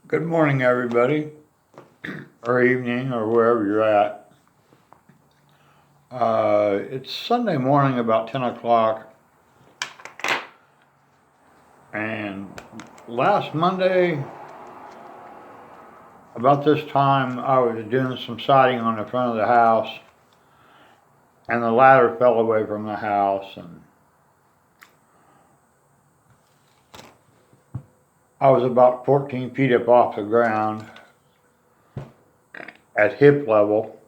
Good morning, everybody, or evening, or wherever you're at. It's Sunday morning, about 10 o'clock, and last Monday, about this time, I was doing some siding on the front of the house, and the ladder fell away from the house, and I was about 14 feet up off the ground at hip level.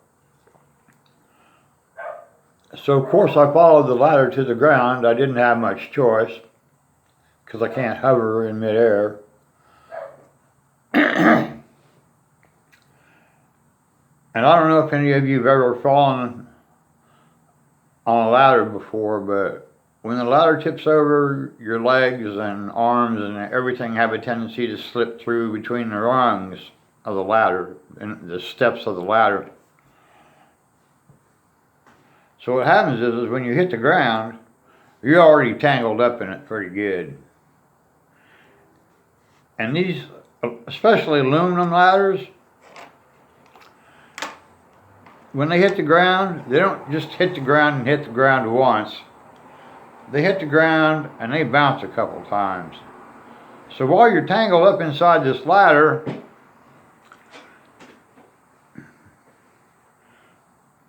So, of course, I followed the ladder to the ground. I didn't have much choice because I can't hover in midair. And I don't know if any of you have ever fallen on a ladder before, but when the ladder tips over, your legs and arms and everything have a tendency to slip through between the rungs of the ladder and the steps of the ladder. So what happens is when you hit the ground, you're already tangled up in it pretty good. And these, especially aluminum ladders, when they hit the ground, they don't just hit the ground and hit the ground once. They hit the ground and they bounce a couple times. So while you're tangled up inside this ladder,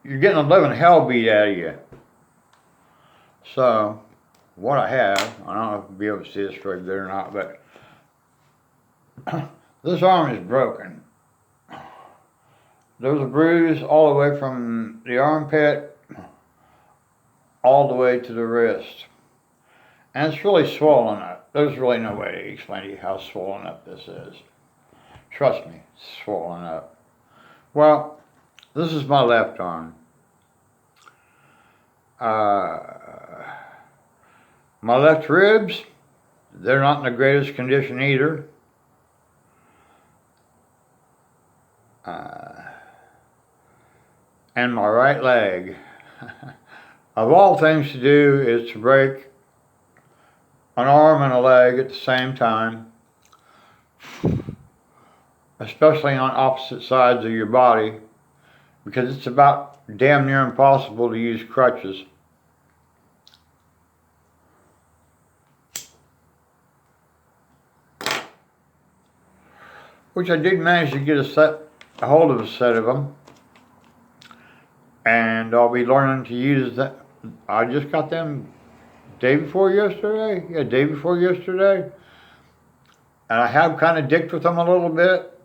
you're getting a living hell beat out of you. So what I have, I don't know if you'll be able to see this very good or not, but this arm is broken. There's a bruise all the way from the armpit all the way to the wrist. And it's really swollen up. There's really no way to explain to you how swollen up this is. Trust me, it's swollen up. Well, this is my left arm. My left ribs, they're not in the greatest condition either. And my right leg. Of all things to do is to break an arm and a leg at the same time, especially on opposite sides of your body, because it's about damn near impossible to use crutches. Which I did manage to get a hold of a set of them, and I'll be learning to use that. I just got them day before yesterday. Yeah, day before yesterday. And I have kind of dicked with them a little bit,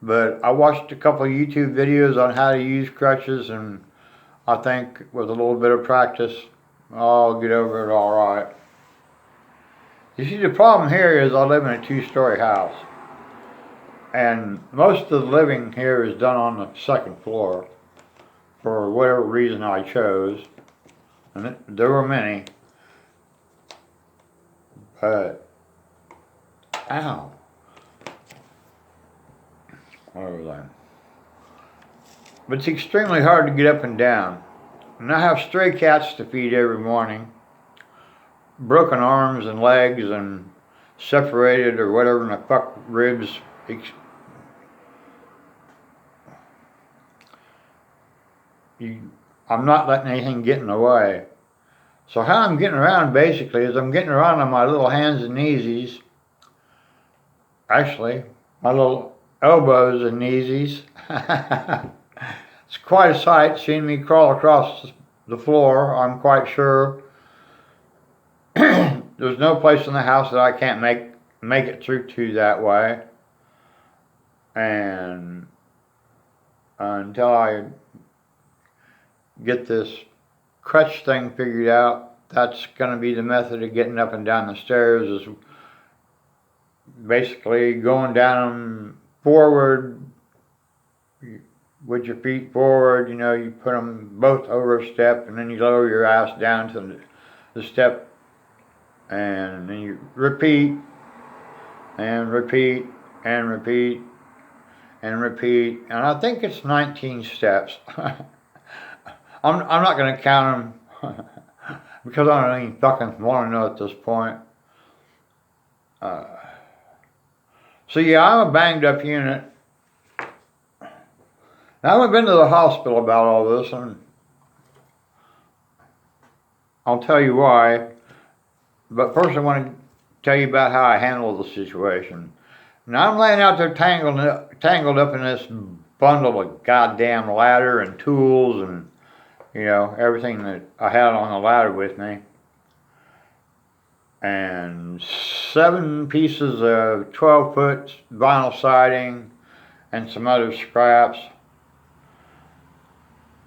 but I watched a couple of YouTube videos on how to use crutches, and I think with a little bit of practice, I'll get over it all right. You see, the problem here is I live in a two-story house, and most of the living here is done on the second floor for whatever reason I chose, and there were many, but ow, where was I? But it's extremely hard to get up and down, and I have stray cats to feed every morning, broken arms and legs and separated or whatever in the fuck ribs. I'm not letting anything get in the way. So how I'm getting around basically is I'm getting around on my little hands and kneesies. Actually, my little elbows and kneesies. It's quite a sight seeing me crawl across the floor. I'm quite sure there's no place in the house that I can't make it through to that way. And until I get this crutch thing figured out, that's going to be the method of getting up and down the stairs, is basically going down them forward with your feet forward. You know, you put them both over a step and then you lower your ass down to the step, and then you repeat and repeat and repeat and repeat, and I think it's 19 steps. I'm not going to count them because I don't even fucking want to know at this point. So yeah, I'm a banged up unit. Now, I haven't been to the hospital about all this, and I'll tell you why. But first, I want to tell you about how I handled the situation. Now, I'm laying out there tangled up in this bundle of goddamn ladder and tools and, everything that I had on the ladder with me. And 7 pieces of 12-foot vinyl siding and some other scraps.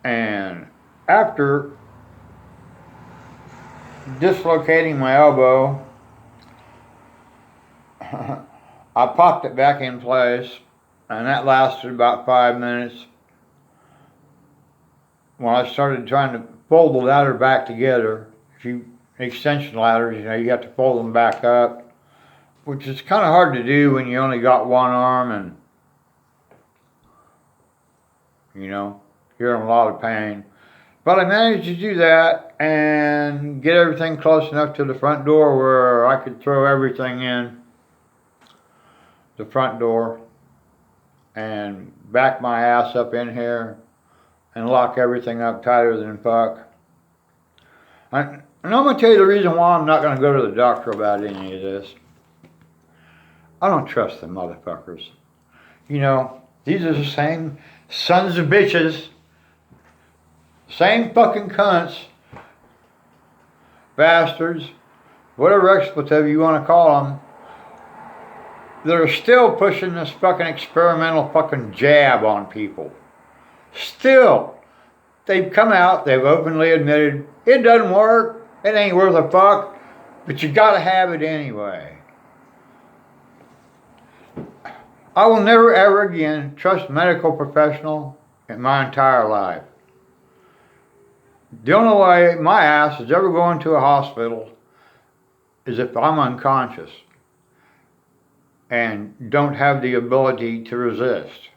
And after dislocating my elbow, I popped it back in place, and that lasted about 5 minutes. When I started trying to fold the ladder back together, extension ladders, you have to fold them back up, which is kind of hard to do when you only got one arm and, you're in a lot of pain. But I managed to do that and get everything close enough to the front door where I could throw everything in the front door and back my ass up in here and lock everything up tighter than fuck. And I'm going to tell you the reason why I'm not going to go to the doctor about any of this. I don't trust them motherfuckers. These are the same sons of bitches, same fucking cunts, bastards, whatever expletive you want to call them, that are still pushing this fucking experimental fucking jab on people. Still. They've come out, they've openly admitted, it doesn't work, it ain't worth a fuck, but you gotta have it anyway. I will never ever again trust a medical professional in my entire life. The only way my ass is ever going to a hospital is if I'm unconscious and don't have the ability to resist.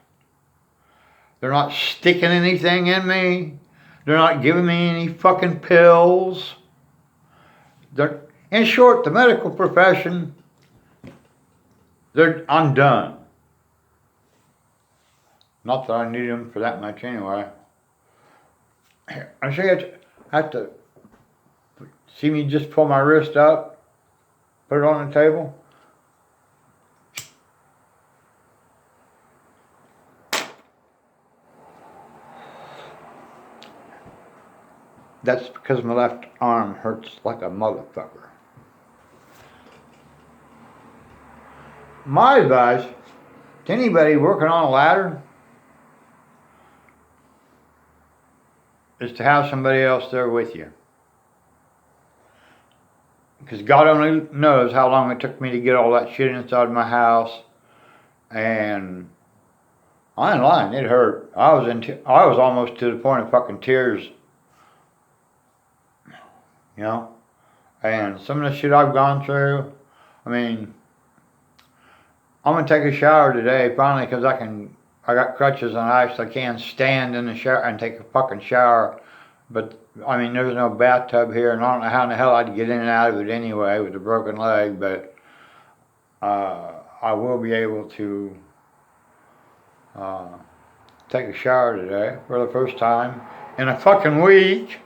They're not sticking anything in me. They're not giving me any fucking pills. In short, the medical profession, I'm done. Not that I need them for that much anyway. I say I have to see me just pull my wrist up, put it on the table. That's because my left arm hurts like a motherfucker. My advice to anybody working on a ladder is to have somebody else there with you. Because God only knows how long it took me to get all that shit inside my house. And I ain't lying, it hurt. I was almost to the point of fucking tears. And some of the shit I've gone through, I'm gonna take a shower today finally because I got crutches and I actually can stand in the shower and take a fucking shower. But there's no bathtub here and I don't know how in the hell I'd get in and out of it anyway with a broken leg, but I will be able to take a shower today for the first time in a fucking week.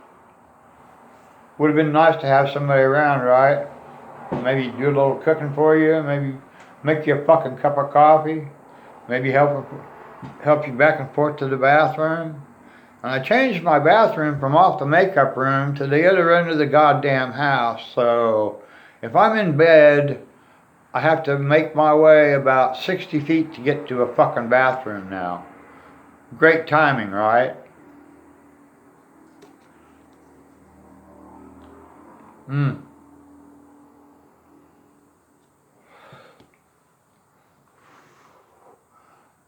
Would have been nice to have somebody around, right? Maybe do a little cooking for you, maybe make you a fucking cup of coffee, maybe help you back and forth to the bathroom. And I changed my bathroom from off the makeup room to the other end of the goddamn house. So if I'm in bed, I have to make my way about 60 feet to get to a fucking bathroom now. Great timing, right?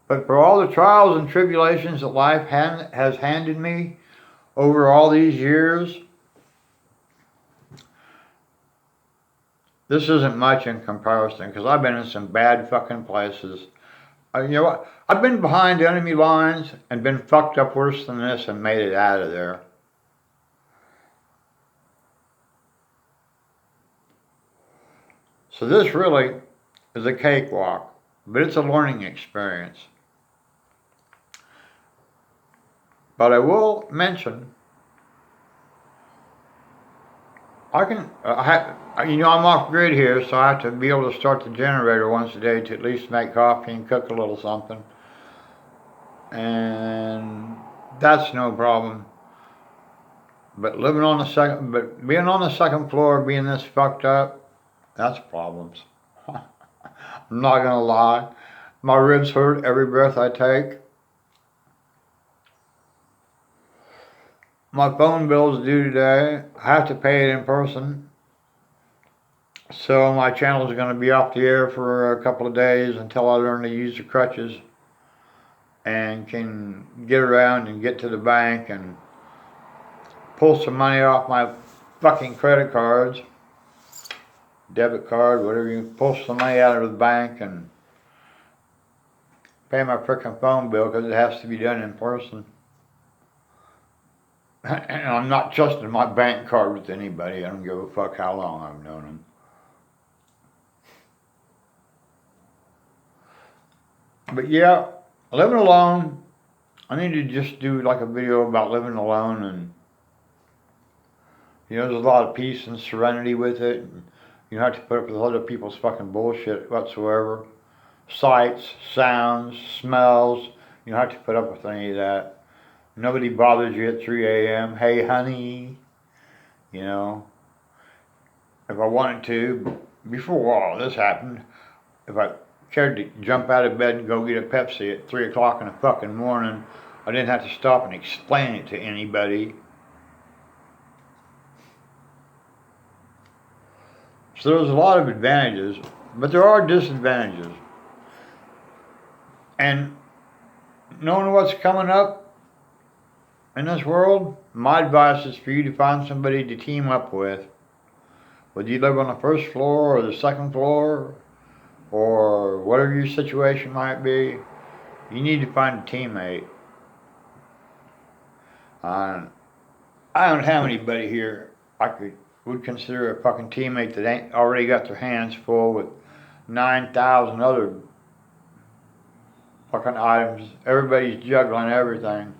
But for all the trials and tribulations that life has handed me over all these years, this isn't much in comparison because I've been in some bad fucking places. You know what? I've been behind enemy lines and been fucked up worse than this and made it out of there. So this really is a cakewalk. but it's a learning experience. But I will mention, I'm off grid here, so I have to be able to start the generator once a day to at least make coffee and cook a little something. And that's no problem. But being on the second floor, being this fucked up, that's problems. I'm not gonna lie. My ribs hurt every breath I take. My phone bill's due today. I have to pay it in person. So my channel is going to be off the air for a couple of days until I learn to use the crutches and can get around and get to the bank and pull some money off my fucking credit cards, debit card, whatever. You pull some money out of the bank and pay my frickin' phone bill because it has to be done in person. And I'm not trusting my bank card with anybody. I don't give a fuck how long I've known them. But yeah, living alone, I need to just do like a video about living alone, and there's a lot of peace and serenity with it. And you don't have to put up with other people's fucking bullshit whatsoever. Sights, sounds, smells, you don't have to put up with any of that. Nobody bothers you at 3 a.m. Hey, honey. If I wanted to, before all this happened, if I cared to jump out of bed and go get a Pepsi at 3 o'clock in the fucking morning, I didn't have to stop and explain it to anybody. So there's a lot of advantages, but there are disadvantages. And knowing what's coming up in this world, my advice is for you to find somebody to team up with. Whether you live on the first floor or the second floor, or whatever your situation might be, you need to find a teammate. I don't have anybody here I would consider a fucking teammate that ain't already got their hands full with 9,000 other fucking items. Everybody's juggling everything.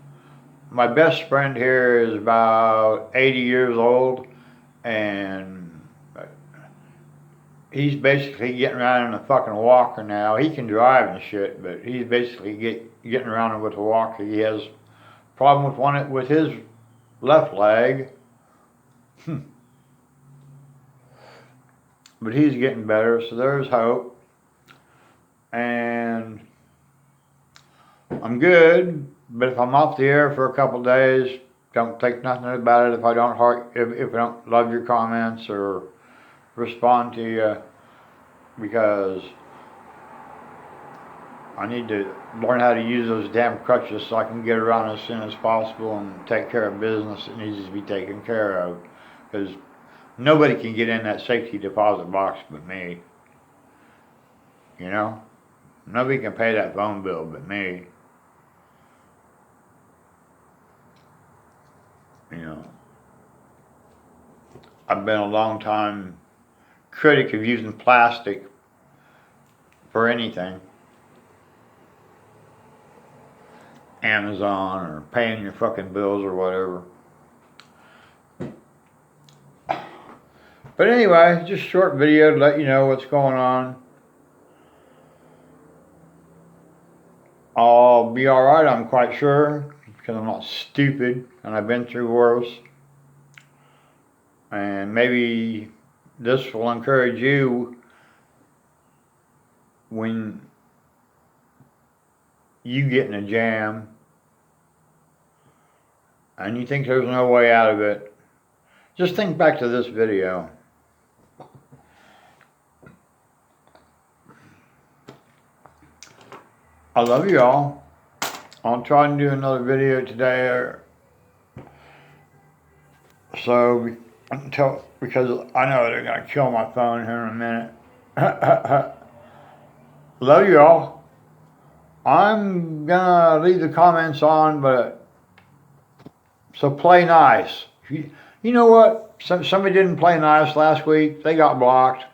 My best friend here is about 80 years old, and he's basically getting around in a fucking walker now. He can drive and shit, but he's basically getting around with a walker. He has a problem with his left leg. But he's getting better, so there's hope. And I'm good, but if I'm off the air for a couple of days, don't think nothing about it if I don't love your comments or respond to you, because I need to learn how to use those damn crutches so I can get around as soon as possible and take care of business that needs to be taken care of, because nobody can get in that safety deposit box but me. Nobody can pay that phone bill but me. I've been a long time critic of using plastic for anything. Amazon or paying your fucking bills or whatever. But anyway, just a short video to let you know what's going on. I'll be alright, I'm quite sure, because I'm not stupid and I've been through worse. And maybe this will encourage you when you get in a jam and you think there's no way out of it. Just think back to this video. I love you all. I'll try and do another video today, because I know they're gonna kill my phone here in a minute. Love you all. I'm gonna leave the comments on, so play nice. You know what? Somebody didn't play nice last week. They got blocked.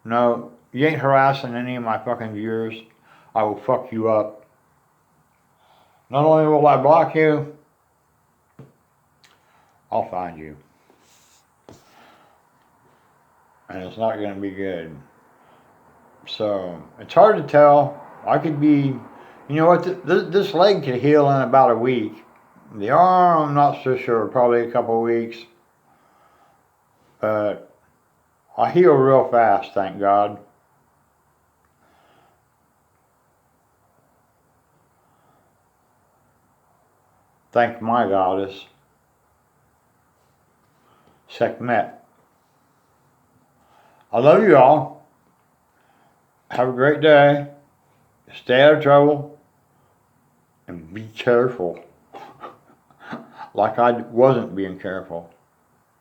No, you ain't harassing any of my fucking viewers, I will fuck you up. Not only will I block you, I'll find you. And it's not gonna be good. So, it's hard to tell. I could be, you know what, this leg could heal in about a week. The arm, I'm not so sure, probably a couple of weeks. But I heal real fast, thank God. Thank my goddess, Sekhmet. I love you all. Have a great day. Stay out of trouble. And be careful. Like I wasn't being careful.